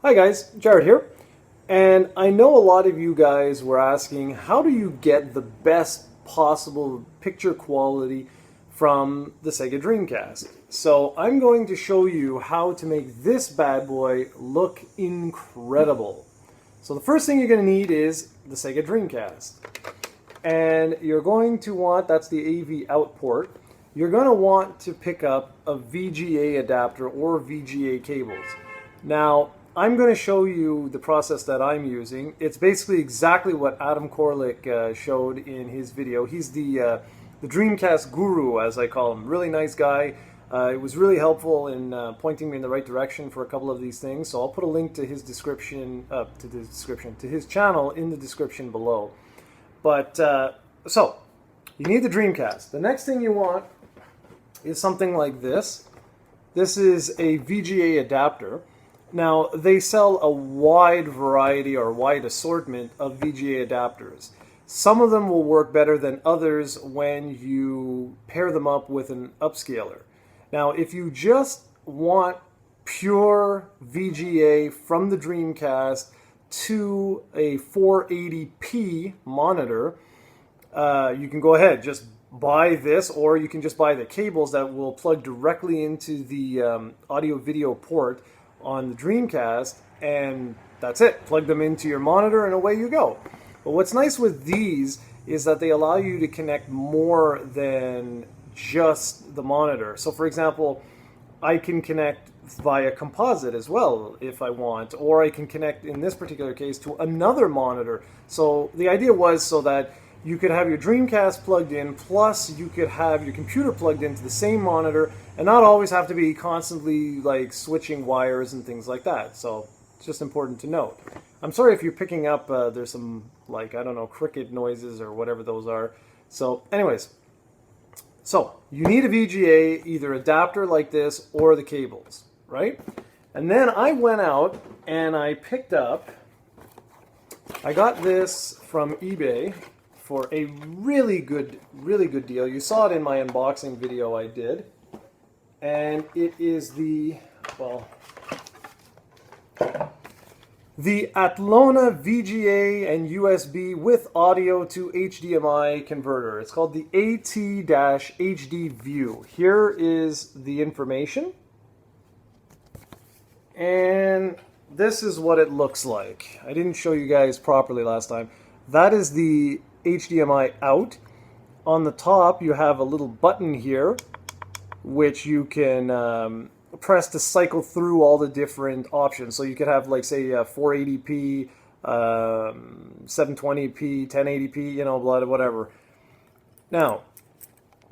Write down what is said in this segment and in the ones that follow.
Hi guys, Jared here, and I know a lot of you guys were asking how do you get the best possible picture quality from the SEGA Dreamcast. So I'm going to show you how to make this bad boy look incredible. So the first thing you're going to need is the SEGA Dreamcast, and you're going to want, that's the AV out port, you're going to want to pick up a VGA adapter or VGA cables. Now I'm going to show you the process that I'm using. It's basically exactly what Adam Korlick showed in his video. He's the Dreamcast guru, as I call him. Really nice guy. It was really helpful in pointing me in the right direction for a couple of these things. So I'll put a link to his description, to his channel in the description below. But so you need the Dreamcast. The next thing you want is something like this. This is a VGA adapter. Now, they sell a wide variety or wide assortment of VGA adapters. Some of them will work better than others when you pair them up with an upscaler. Now, if you just want pure VGA from the Dreamcast to a 480p monitor, you can go ahead, just buy this, or you can just buy the cables that will plug directly into the audio-video port on the Dreamcast, and that's it. Plug them into your monitor and away you go. But what's nice with these is that they allow you to connect more than just the monitor. So for example, I can connect via composite as well if I want, or I can connect, in this particular case, to another monitor. So the idea was so that you could have your Dreamcast plugged in, plus you could have your computer plugged into the same monitor, and not always have to be constantly like switching wires and things like that. So it's just important to note. I'm sorry if you're picking up, there's some, like, I don't know, cricket noises or whatever those are. So anyways, so you need a VGA, either adapter like this or the cables, right? And then I went out and I picked up, I got this from eBay for a really good deal. You saw it in my unboxing video I did. And it is the Atlona VGA and USB with audio to HDMI converter. It's called the AT-HD View. Here is the information. And this is what it looks like. I didn't show you guys properly last time. That is the HDMI out. On the top you have a little button here which you can press to cycle through all the different options. So you could have, like, say 480p, 720p, 1080p, you know, whatever. Now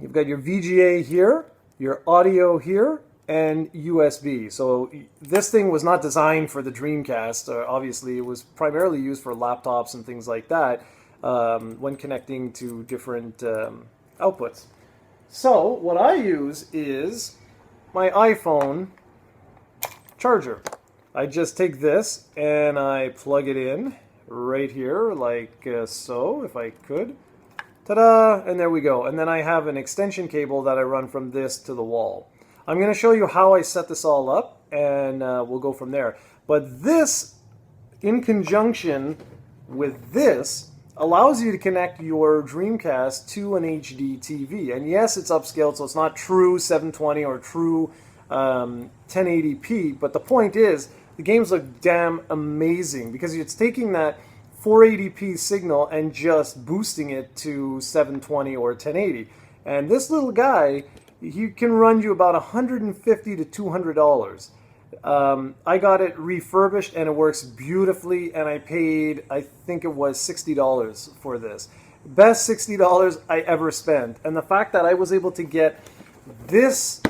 you've got your VGA here, your audio here, and USB. So this thing was not designed for the Dreamcast. Obviously it was primarily used for laptops and things like that, when connecting to different outputs. So what I use is my iPhone charger. I just take this and I plug it in right here, like so, if I could. Ta-da! And there we go. And then I have an extension cable that I run from this to the wall. I'm going to show you how I set this all up, and we'll go from there. But this, in conjunction with this, allows you to connect your Dreamcast to an HDTV. And yes, it's upscaled, so it's not true 720 or true 1080p, but the point is, the games look damn amazing because it's taking that 480p signal and just boosting it to 720 or 1080. And this little guy, he can run you about $150 to $200. I got it refurbished and it works beautifully, and I paid, I think it was $60 for this. Best $60 I ever spent. And the fact that I was able to get this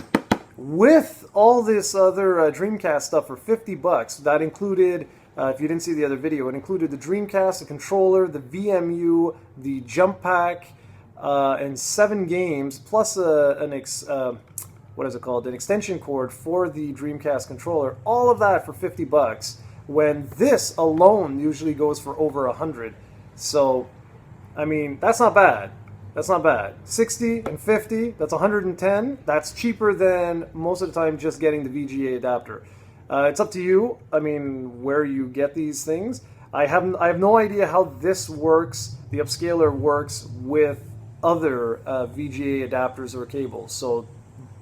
with all this other Dreamcast stuff for $50, that included, if you didn't see the other video, it included the Dreamcast, the controller, the VMU, the jump pack, and 7 games, plus an extension cord for the Dreamcast controller. All of that for $50, when this alone usually goes for over $100. So, I mean, that's not bad. That's not bad. 60 and 50, that's 110. That's cheaper than most of the time just getting the VGA adapter. It's up to you. I mean, where you get these things. I have no idea how this works. The upscaler works with other VGA adapters or cables. So,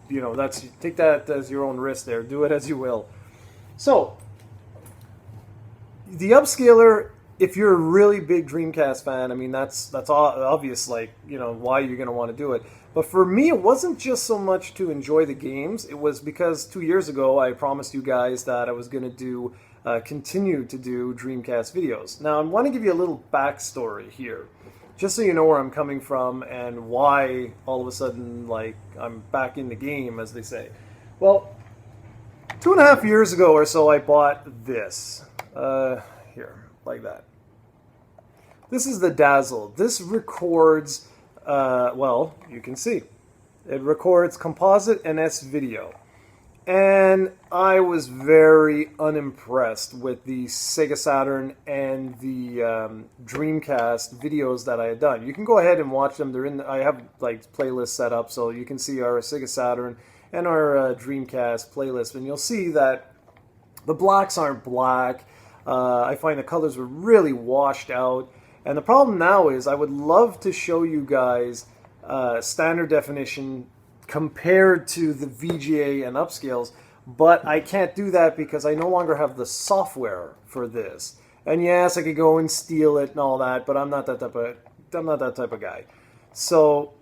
you know, take that as your own risk there. Do it as you will. So, the upscaler, if you're a really big Dreamcast fan, I mean, that's obvious, like, you know, why you're going to want to do it. But for me, it wasn't just so much to enjoy the games. It was because 2 years ago, I promised you guys that I was going to continue to do Dreamcast videos. Now, I want to give you a little backstory here, just so you know where I'm coming from and why all of a sudden, like, I'm back in the game, as they say. Well, 2.5 years ago or so, I bought this. Here, like that. This is the Dazzle. This records, well, you can see. It records composite and S-video. And I was very unimpressed with the Sega Saturn and the Dreamcast videos that I had done. You can go ahead and watch them. They're in. I have like playlists set up, so you can see our Sega Saturn and our Dreamcast playlist, and you'll see that the blacks aren't black. I find the colors were really washed out. And the problem now is I would love to show you guys standard definition compared to the VGA and upscales, but I can't do that because I no longer have the software for this. And yes, I could go and steal it and all that, but I'm not that type of guy. So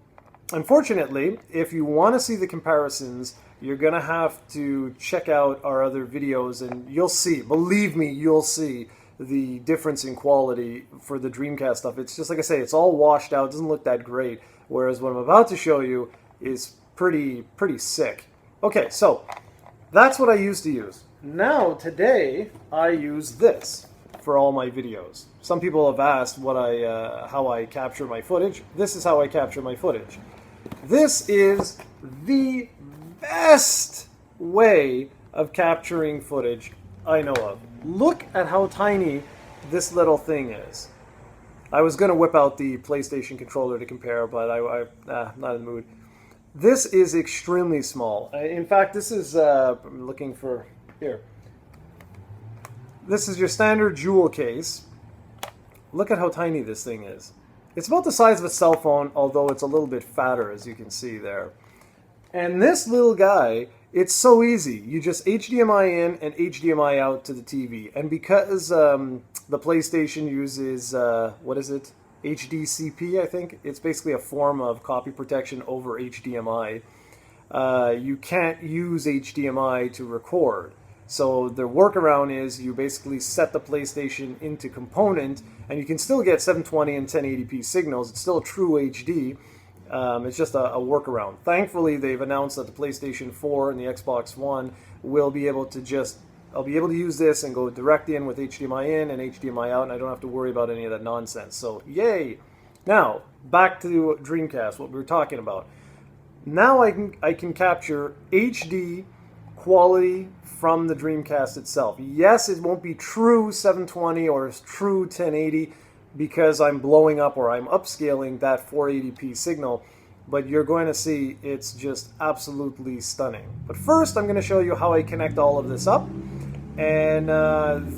unfortunately, if you want to see the comparisons, you're going to have to check out our other videos, and you'll see, believe me, you'll see the difference in quality for the Dreamcast stuff. It's just like I say, it's all washed out, it doesn't look that great, whereas what I'm about to show you is pretty sick. Okay, so that's what I used to use. Now, today, I use this for all my videos. Some people have asked how I capture my footage. This is how I capture my footage. This is the best way of capturing footage I know of. Look at how tiny this little thing is. I was going to whip out the PlayStation controller to compare, but I'm not in the mood. This is extremely small. In fact, this is, I'm looking for, here. This is your standard jewel case. Look at how tiny this thing is. It's about the size of a cell phone, although it's a little bit fatter, as you can see there. And this little guy, it's so easy. You just HDMI in and HDMI out to the TV. And because the PlayStation uses, what is it? HDCP, I think. It's basically a form of copy protection over HDMI. You can't use HDMI to record. So the workaround is you basically set the PlayStation into component, and you can still get 720 and 1080p signals. It's still true HD. It's just a workaround. Thankfully, they've announced that the PlayStation 4 and the Xbox One will be able to I'll be able to use this and go direct in with HDMI in and HDMI out, and I don't have to worry about any of that nonsense. So, yay! Now, back to Dreamcast, what we were talking about. Now I can capture HD quality from the Dreamcast itself. Yes, it won't be true 720 or true 1080 because I'm blowing up or I'm upscaling that 480p signal, but you're going to see it's just absolutely stunning. But first, I'm going to show you how I connect all of this up, and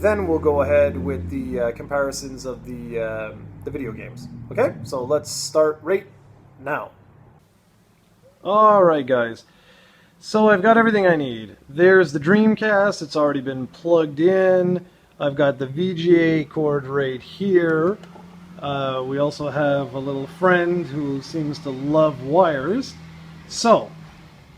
then we'll go ahead with the comparisons of the video games. Okay, so let's start right now. Alright guys, so I've got everything I need. There's the Dreamcast, it's already been plugged in. I've got the VGA cord right here. We also have a little friend who seems to love wires. So,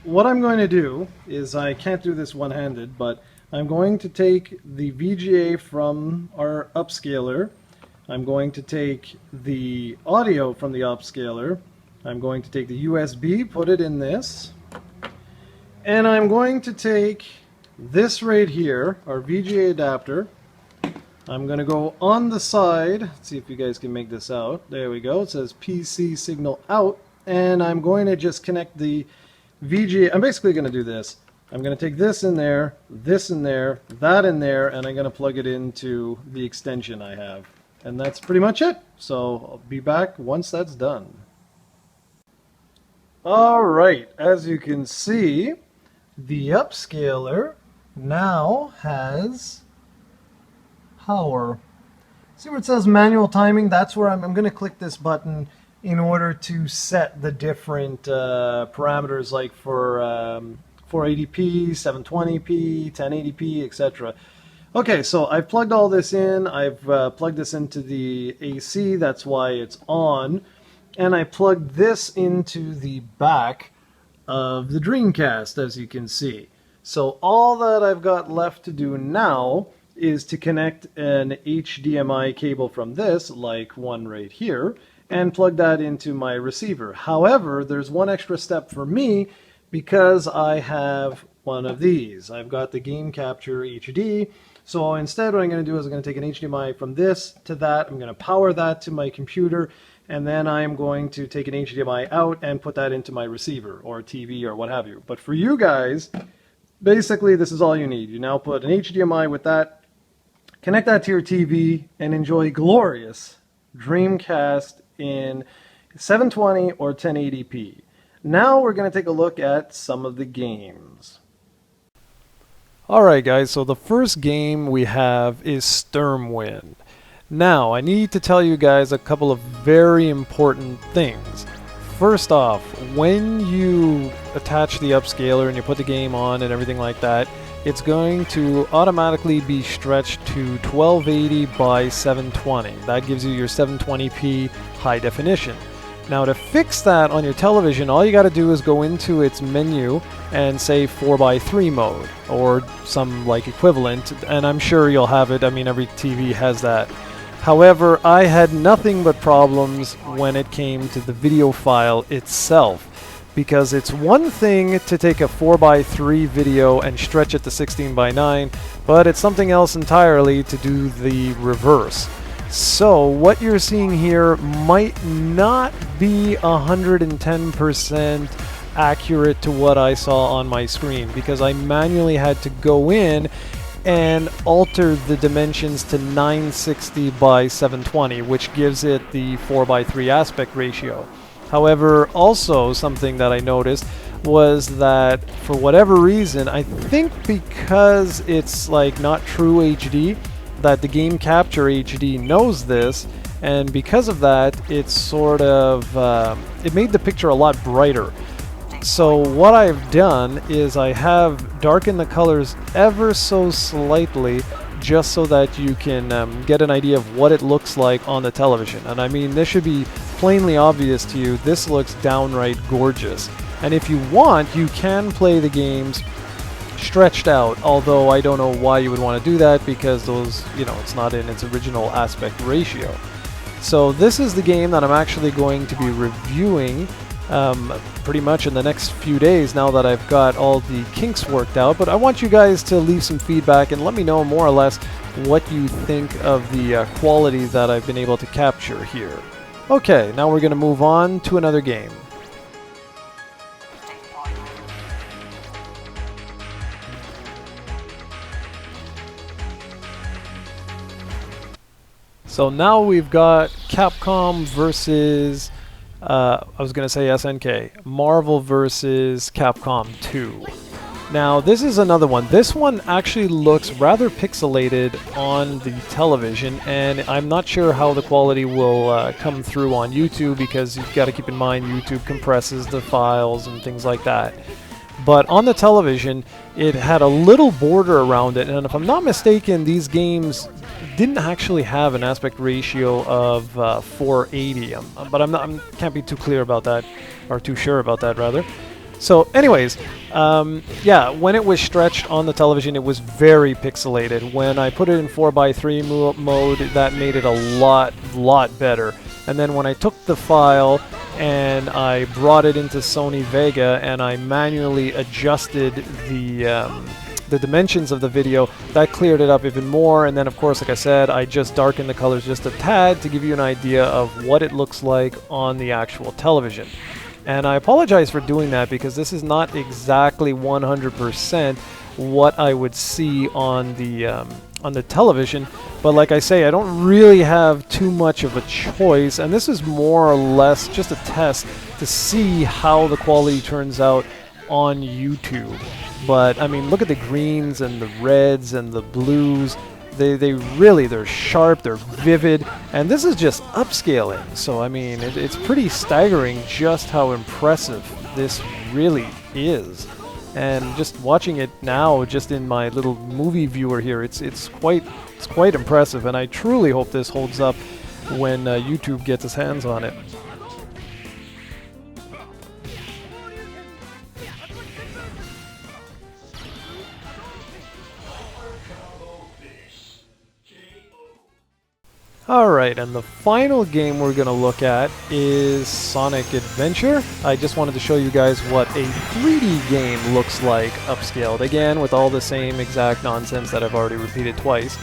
what I'm going to do is, I can't do this one-handed, but I'm going to take the VGA from our upscaler. I'm going to take the audio from the upscaler. I'm going to take the USB, put it in this. And I'm going to take this right here, our VGA adapter. I'm going to go on the side. Let's see if you guys can make this out. There we go. It says PC signal out. And I'm going to just connect the VGA. I'm basically going to do this. I'm going to take this in there, that in there, and I'm going to plug it into the extension I have. And that's pretty much it. So I'll be back once that's done. Alright, as you can see, the upscaler now has power. See where it says manual timing? That's where I'm going to click this button in order to set the different parameters, like for 480p, 720p, 1080p, etc. Okay, so I've plugged all this in. I've plugged this into the AC, that's why it's on. And I plugged this into the back of the Dreamcast, as you can see. So all that I've got left to do now is to connect an HDMI cable from this, like one right here, and plug that into my receiver. However, there's one extra step for me because I have one of these. I've got the Game Capture HD. So instead what I'm going to do is I'm going to take an HDMI from this to that. I'm going to power that to my computer, and then I'm going to take an HDMI out and put that into my receiver or TV or what have you. But for you guys, basically this is all you need. You now put an HDMI with that, connect that to your TV, and enjoy glorious Dreamcast in 720 or 1080p. Now we're going to take a look at some of the games. Alright guys, so the first game we have is Sturm Wind. Now, I need to tell you guys a couple of very important things. First off, when you attach the upscaler and you put the game on and everything like that, it's going to automatically be stretched to 1280 by 720. That gives you your 720p high definition. Now to fix that on your television, all you got to do is go into its menu and say 4:3 mode or some like equivalent, and I'm sure you'll have it. I mean, every TV has that. However, I had nothing but problems when it came to the video file itself, because it's one thing to take a 4:3 video and stretch it to 16:9, but it's something else entirely to do the reverse. So what you're seeing here might not be 110% accurate to what I saw on my screen, because I manually had to go in and alter the dimensions to 960 by 720, which gives it the 4:3 aspect ratio. However, also something that I noticed was that for whatever reason, I think because it's like not true HD, that the Game Capture HD knows this, and because of that, it's sort of it made the picture a lot brighter. So what I've done is I have darkened the colors ever so slightly, just so that you can get an idea of what it looks like on the television. And I mean, this should be plainly obvious to you. This looks downright gorgeous. And if you want, you can play the games stretched out, although I don't know why you would want to do that, because those, you know, it's not in its original aspect ratio. So this is the game that I'm actually going to be reviewing pretty much in the next few days, now that I've got all the kinks worked out. But I want you guys to leave some feedback and let me know more or less what you think of the quality that I've been able to capture here. Okay, now we're going to move on to another game. So now we've got Capcom versus, I was going to say SNK, Marvel versus Capcom 2. Now this is another one. This one actually looks rather pixelated on the television, and I'm not sure how the quality will come through on YouTube, because you've got to keep in mind YouTube compresses the files and things like that. But on the television, it had a little border around it, and if I'm not mistaken, these games didn't actually have an aspect ratio of 480, but I can't be too clear about that, or too sure about that rather. So anyways, yeah, when it was stretched on the television, it was very pixelated. When I put it in 4:3 mode, that made it a lot better. And then when I took the file and I brought it into Sony Vega and I manually adjusted the dimensions of the video, that cleared it up even more. And then of course, like I said, I just darkened the colors just a tad to give you an idea of what it looks like on the actual television. And I apologize for doing that, because this is not exactly 100% what I would see on the television. But like I say, I don't really have too much of a choice, and this is more or less just a test to see how the quality turns out on YouTube. But I mean, look at the greens and the reds and the blues. They're sharp, they're vivid, and this is just upscaling. So I mean, it's pretty staggering just how impressive this really is. And just watching it now, just in my little movie viewer here, it's quite impressive. And I truly hope this holds up when YouTube gets its hands on it. Alright, and the final game we're going to look at is Sonic Adventure. I just wanted to show you guys what a 3D game looks like upscaled, again with all the same exact nonsense that I've already repeated twice.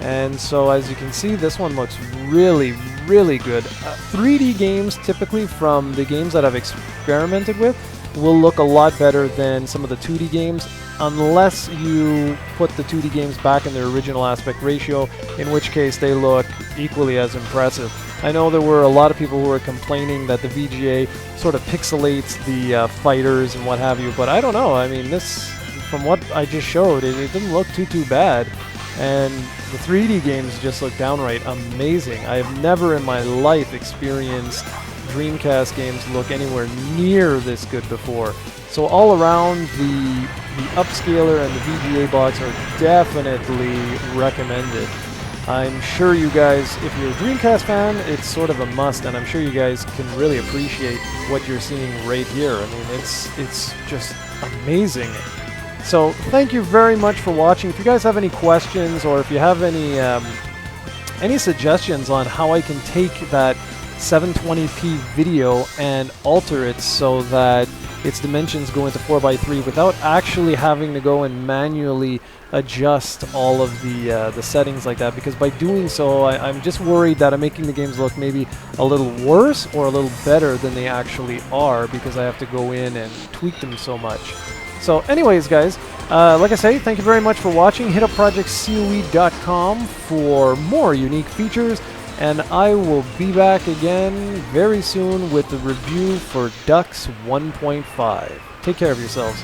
And so as you can see, this one looks really, really good. 3D games, typically from the games that I've experimented with, will look a lot better than some of the 2D games, unless you put the 2D games back in their original aspect ratio, in which case they look equally as impressive. I know there were a lot of people who were complaining that the VGA sort of pixelates the fighters and what have you, but I don't know. I mean, this, from what I just showed, it didn't look too bad. And the 3D games just look downright amazing. I have never in my life experienced Dreamcast games look anywhere near this good before. So all around, the upscaler and the VGA box are definitely recommended. I'm sure you guys, if you're a Dreamcast fan, it's sort of a must, and I'm sure you guys can really appreciate what you're seeing right here. I mean, it's just amazing. So thank you very much for watching. If you guys have any questions, or if you have any suggestions on how I can take that 720p video and alter it so that its dimensions go into 4:3 without actually having to go and manually adjust all of the settings like that, because by doing so I'm just worried that I'm making the games look maybe a little worse or a little better than they actually are, because I have to go in and tweak them so much. So anyways, guys, like I say, thank you very much for watching. Hit up projectcoe.com for more unique features, and I will be back again very soon with the review for Dux 1.5. Take care of yourselves.